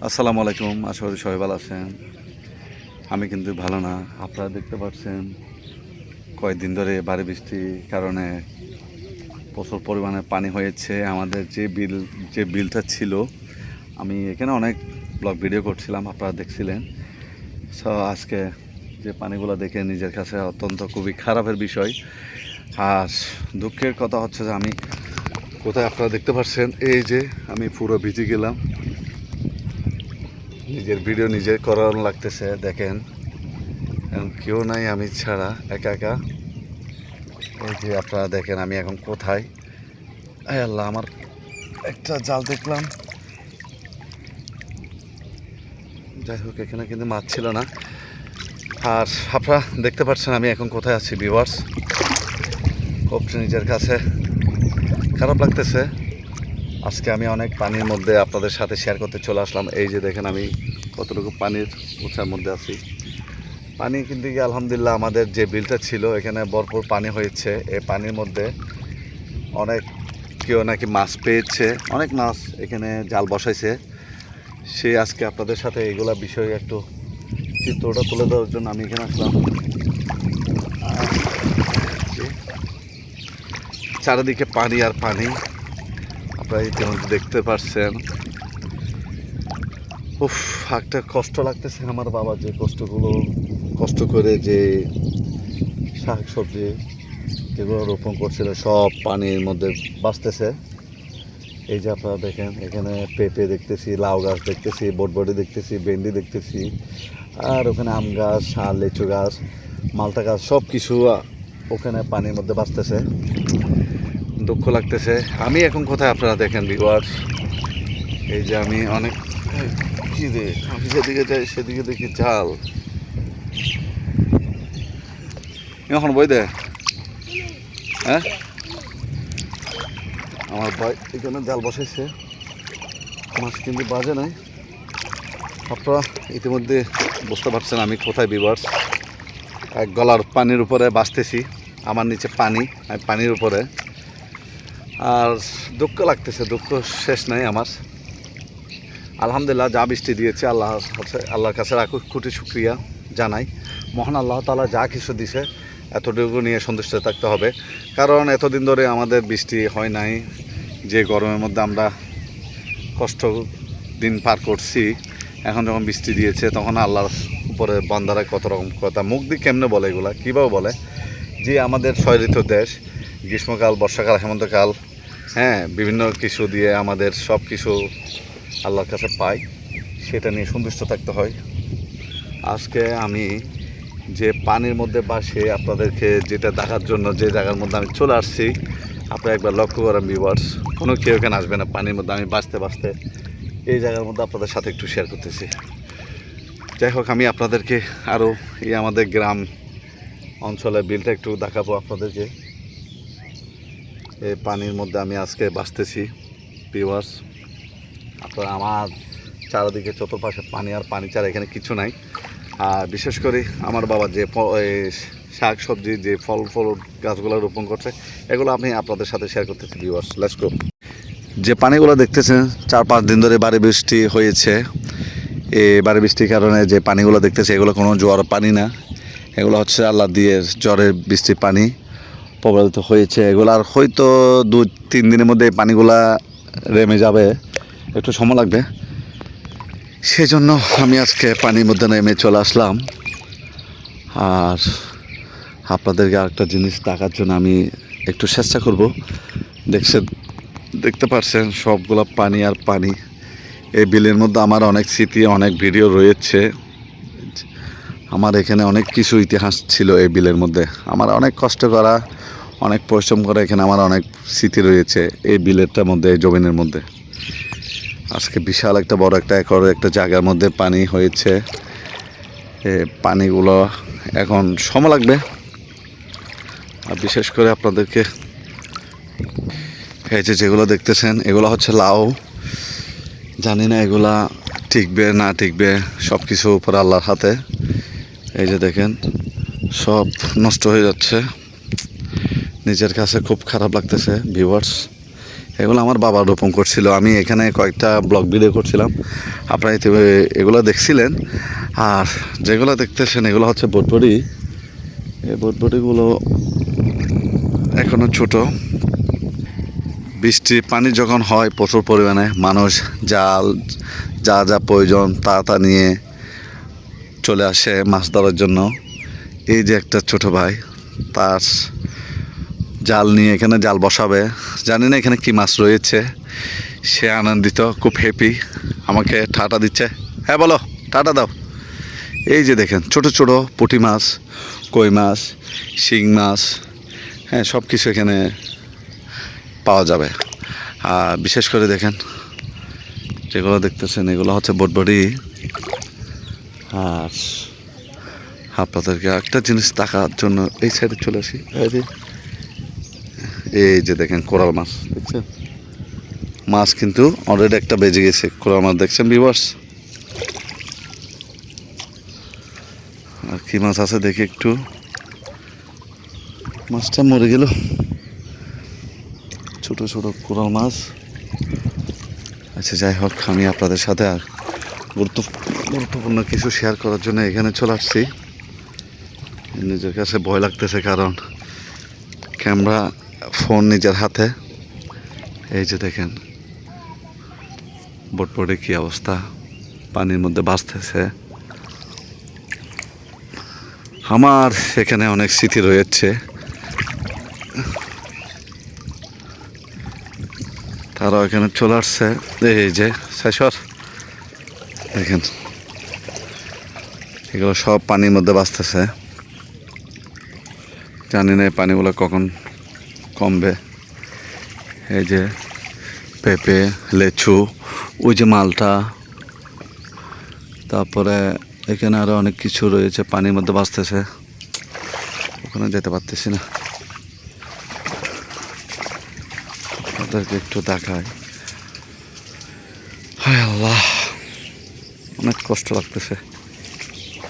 আসসালামু আলাইকুম, আশা করি সবাই ভালো আছেন। আমি কিন্তু ভালো না। আপনারা দেখতে পাচ্ছেন কয়েকদিন ধরে ভারী বৃষ্টির কারণে প্রচুর পরিমাণে পানি হয়েছে। আমাদের যে বিলটা ছিল, আমি এখানে অনেক ব্লগ ভিডিও করছিলাম, আপনারা দেখছিলেন। সো আজকে যে পানিগুলো দেখে নিজের কাছে অত্যন্ত খুবই খারাপের বিষয়। আর দুঃখের কথা হচ্ছে যে আমি কোথায়, আপনারা দেখতে পাচ্ছেন এই যে আমি পুরো ভিজে গেলাম। নিজের ভিডিও নিজে করানো লাগতেছে, দেখেন। এখন কেউ নাই আমি ছাড়া, একা একা। এই যে আপনারা দেখেন আমি এখন কোথায়। আল্লাহ, আমার একটা জাল দেখলাম। যাই হোক, এখানে কিন্তু মাছ ছিল না। আর আপনারা দেখতে পাচ্ছেন আমি এখন কোথায় আছি ভিউয়ার্স। খুব নিজের কাছে খারাপ লাগতেছে। আজকে আমি অনেক পানির মধ্যে আপনাদের সাথে শেয়ার করতে চলে আসলাম। এই যে দেখেন আমি কতটুকু পানির উৎসার মধ্যে আছি। পানি কিন্তু আলহামদুলিল্লাহ আমাদের যে বিলটা ছিল এখানে ভরপুর পানি হয়েছে। এই পানির মধ্যে অনেক কেউ নাকি মাছ পেয়েছে, অনেক মাছ এখানে জাল বসাইছে। সে আজকে আপনাদের সাথে এগুলা বিষয়ে একটু চিত্রটা তুলে দেওয়ার জন্য আমি এখানে আসলাম। চারিদিকে পানি আর পানি, আপনারা ইতিমধ্যে দেখতে পাচ্ছেন। উফ, একটা কষ্ট লাগতেছে আমার বাবা, যে কষ্ট করে যে শাক সবজি যেগুলো রোপণ করছিল সব পানির মধ্যে বাঁচতেছে। এই যে আপনারা দেখেন এখানে পেঁপে দেখতেছি, লাউ গাছ দেখতেছি, বটবটি দেখতেছি, ভেন্ডি দেখতেছি, আর ওখানে আম গাছ আর লিচু গাছ, মালটা গাছ, সব কিছু ওখানে পানির মধ্যে বাঁচতেছে। দুঃখ লাগতেছে। আমি এখন কোথায় আপনারা দেখেন ভিউয়ার্স। এই যে আমি অনেক কি রে, আমি যেদিকে যাই সেদিকে দেখি জাল। এখন বই দে, হ্যাঁ, আমার ভাই এখানে জাল বসাইছে, মাছ কিন্তু বাজে নাই। আপনারা ইতিমধ্যে বুঝতে পারছেন আমি কোথায় ভিউয়ার্স। এক গলার পানির উপরে বাঁচতেছি, আমার নিচে পানি, আমি পানির উপরে। আর দুঃখ লাগতেছে, দুঃখ শেষ নাই আমার। আলহামদুলিল্লাহ যা বৃষ্টি দিয়েছে আল্লাহর কাছে কোটি শুকরিয়া জানাই। মহান আল্লাহ তাআলা যা কিছু দিছে এতটুকু নিয়ে সন্তুষ্ট থাকতে হবে। কারণ এতদিন ধরে আমাদের বৃষ্টি হয় নাই। যে গরমের মধ্যে আমরা কষ্ট দিন পার করছি, এখন যখন বৃষ্টি দিয়েছে তখন আল্লাহর উপরে বান্দারা কত রকম কথা মুখ দিয়ে কেমনে বলে, এগুলা কীভাবে বলে। যে আমাদের 6 ঋতু দেশ, গ্রীষ্মকাল, বর্ষাকাল, হেমন্তকাল, হ্যাঁ, বিভিন্ন কিছু দিয়ে আমাদের সব কিছু আল্লাহর কাছে পাই, সেটা নিয়ে সন্তুষ্ট থাকতে হয়। আজকে আমি যে পানির মধ্যে বাসে আপনাদেরকে যেটা দেখার জন্য যে জায়গার মধ্যে আমি চলে আসছি, আপনারা একবার লক্ষ্য করেন ভিউয়ার্স। কোনো কেউ এখানে আসবে না, পানির মধ্যে আমি বাঁচতে এই জায়গার মধ্যে আপনাদের সাথে একটু শেয়ার করতেছি। যাই হোক, আমি আপনাদেরকে আরও এই আমাদের গ্রাম অঞ্চলের বিলটা একটু দেখাবো আপনাদেরকে। এই পানির মধ্যে আমি আজকে বাঁচতেছি ভিউয়ার্স। আপনার আমার চারিদিকে চতুর্পাশে পানি আর পানি ছাড়া এখানে কিছু নাই। আর বিশেষ করে আমার বাবা যে শাক সবজি যে ফল গাছগুলো রোপণ করছে, এগুলো আমি আপনাদের সাথে শেয়ার করতেছি ভিউয়ার্স। Let's go. যে পানিগুলো দেখতেছেন 4-5 দিন ধরে ভারী বৃষ্টি হয়েছে। এই ভারী বৃষ্টির কারণে যে পানিগুলো দেখতেছে এগুলো কোনো জোয়ার পানি না, এগুলো হচ্ছে আল্লাহ দিয়ে ঝড়ের বৃষ্টির পানি প্রবাহিত হয়েছে। এগুলার হয়তো 2-3 দিনের মধ্যে এই পানিগুলা নেমে যাবে, একটু সময় লাগবে। সেজন্য আমি আজকে পানির মধ্যে নেমে চলে আসলাম। আর আপনাদেরকে আরেকটা জিনিস দেখার জন্য আমি একটু চেষ্টা করব। দেখতে পাচ্ছেন সবগুলো পানি আর পানি। এই বিলের মধ্যে আমার অনেক স্মৃতি, অনেক ভিডিও রয়েছে। আমার এখানে অনেক কিছু ইতিহাস ছিল এই বিলের মধ্যে। আমার অনেক কষ্ট করা, অনেক পরিশ্রম করা, এখানে আমার অনেক স্মৃতি রয়েছে এই বিলেরটার মধ্যে, এই জমিনের মধ্যে। আজকে বিশাল একটা বড় একটা একর একটা জায়গার মধ্যে পানি হয়েছে। পানিগুলো এখন সময় লাগবে। আর বিশেষ করে আপনাদেরকে এই যেগুলো দেখতেছেন এগুলো হচ্ছে লাউ। জানি না এগুলা টিকবে না টিকবে, সব কিছু উপরে আল্লাহর হাতে। এই যে দেখেন সব নষ্ট হয়ে যাচ্ছে। নিজের কাছে খুব খারাপ লাগতেছে ভিউয়ার্স। এগুলো আমার বাবা রোপণ করছিল। আমি এখানে কয়েকটা ব্লগ ভিডিও করছিলাম, আপনারা এগুলো দেখছিলেন। আর যেগুলো দেখতেছেন এগুলো হচ্ছে বটবটি। এই বটবটিগুলো এখনও ছোট। বৃষ্টি পানি যখন হয় প্রচুর পরিমাণে, মানুষ জাল যা যা প্রয়োজন তা নিয়ে চলে আসে মাছ ধরার জন্য। এই যে একটা ছোট ভাই, তার জাল নিয়ে এখানে জাল বসাবে। জানি না এখানে কি মাছ রয়েছে। সে আনন্দিত, খুব হ্যাপি, আমাকে টাটা দিচ্ছে। হ্যাঁ বলো, টাটা দাও। এই যে দেখেন ছোট ছোট পুঁটি মাছ, কই মাছ, শিং মাছ, হ্যাঁ সব কিছু এখানে পাওয়া যাবে। আর বিশেষ করে দেখেন যেগুলো দেখতেছেন এগুলো হচ্ছে বটবটি। আর আপনাদেরকে একটা জিনিস দেখার জন্য এই সাইডে চলে আসি। এই যে দেখেন কোরাল মাছ দেখছেন, মাছ কিন্তু অলরেডি একটা বেজে গেছে। কোরাল মাছ দেখছেন ভিউয়ার্স? আর কি মাছ আছে দেখি একটু। মাছটা মরে গেল। ছোট ছোট কোরাল মাছ। আচ্ছা যাই হোক, আমি আপনাদের সাথে আর গুরুত্বপূর্ণ কিছু শেয়ার করার জন্য এখানে চলে আসছি। নিজের কাছে ভয় লাগতেছে, কারণ ক্যামেরা ফোন নিজের হাতে। এই যে দেখেন বটবটি কি অবস্থা, পানির মধ্যে ভাসতেছে। আমার এখানে অনেক স্মৃতি রয়েছে। তারা এখানে চলে আসছে। এই যে শেষর দেখেন এগুলো সব পানির মধ্যে ভাসতেছে। জানি না এই পানিগুলো কখন কমবে। এই যে পেঁপে, লেচু, ওই যে মালটা, তারপরে এখানে আরো অনেক কিছু রয়েছে পানির মধ্যে ভাসতেছে। ওখানে যেতে পারতেছি না, আপনাদেরকে একটু দেখাই। হায় আল্লাহ, অনেক কষ্ট লাগতেছে।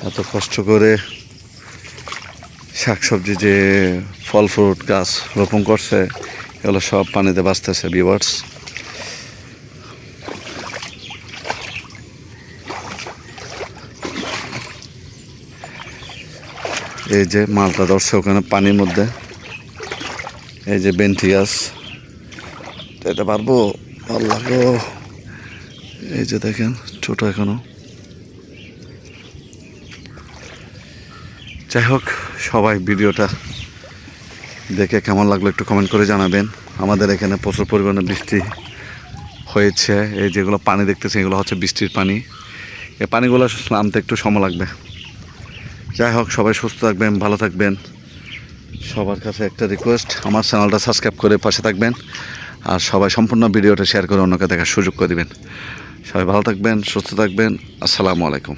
এত কষ্ট করে শাকসবজি যে ফল ফ্রুট গাছ রোপণ করছে এগুলো সব পানিতে ভাসতেছে ভিউয়ার্স। এই যে মালটা ধরছে ওখানে পানির মধ্যে। এই যে বেন্টি গাছ, যেতে পারবো? ভালো লাগলো। এই যে দেখেন ছোট এখনো। যাই হোক, সবাই ভিডিওটা দেখে কেমন লাগলো একটু কমেন্ট করে জানাবেন। আমাদের এখানে প্রচুর পরিমাণে বৃষ্টি হয়েছে। এই যেগুলো পানি দেখতেছে এগুলো হচ্ছে বৃষ্টির পানি। এই পানিগুলো নামতে একটু সময় লাগবে। যাই হোক, সবাই সুস্থ থাকবেন, ভালো থাকবেন। সবার কাছে একটা রিকোয়েস্ট, আমার চ্যানেলটা সাবস্ক্রাইব করে পাশে থাকবেন। আর সবাই সম্পূর্ণ ভিডিওটা শেয়ার করে অন্যকে দেখার সুযোগ করে দিবেন। সবাই ভালো থাকবেন, সুস্থ থাকবেন। আসসালামু আলাইকুম।